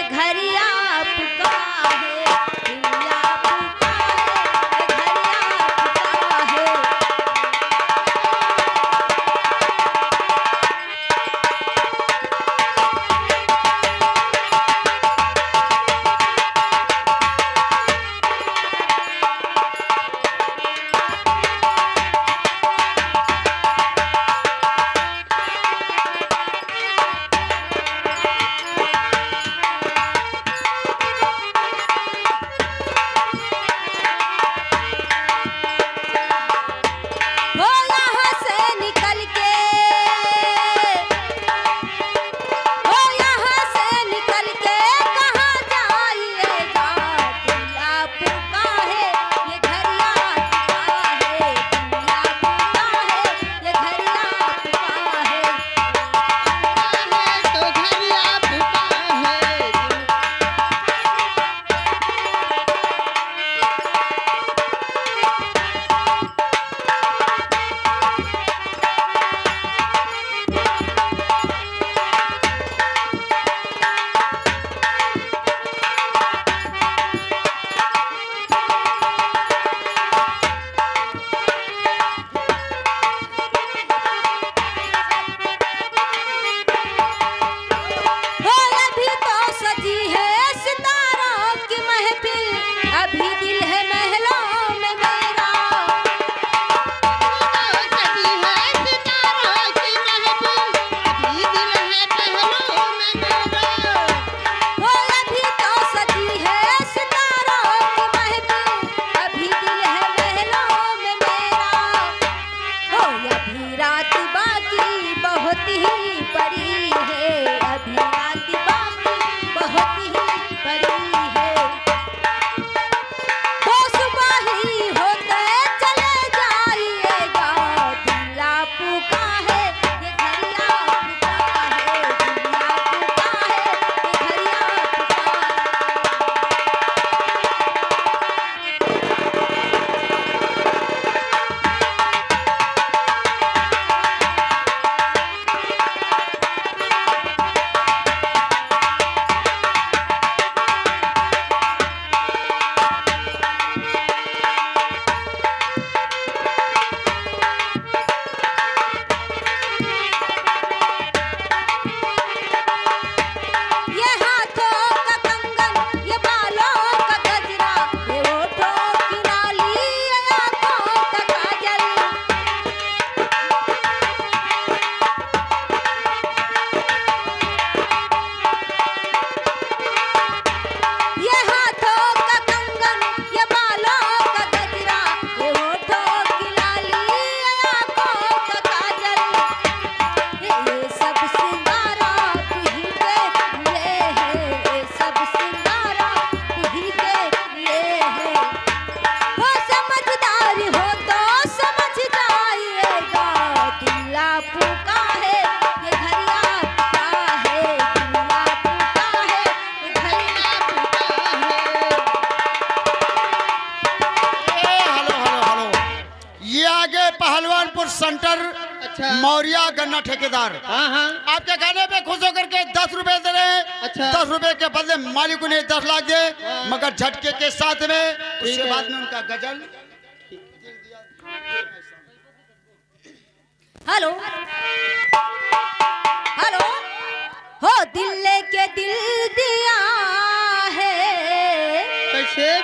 ये घर आपका है, दिल आपका है, ये घर आपका है। पहलवानपुर सेंटर। अच्छा। मौर्या गन्ना ठेकेदार। हाँ हाँ। आपके गाने पे खुश होकर के 10 रुपए दे रहे हैं। अच्छा। 10 रुपए के बदले मालिक उन्हें 10 लाख दे, हाँ। मगर झटके के साथ में उसके है। बाद में उनका गजल। हेलो हेलो, हो दिल के दिल दिया है कैसे?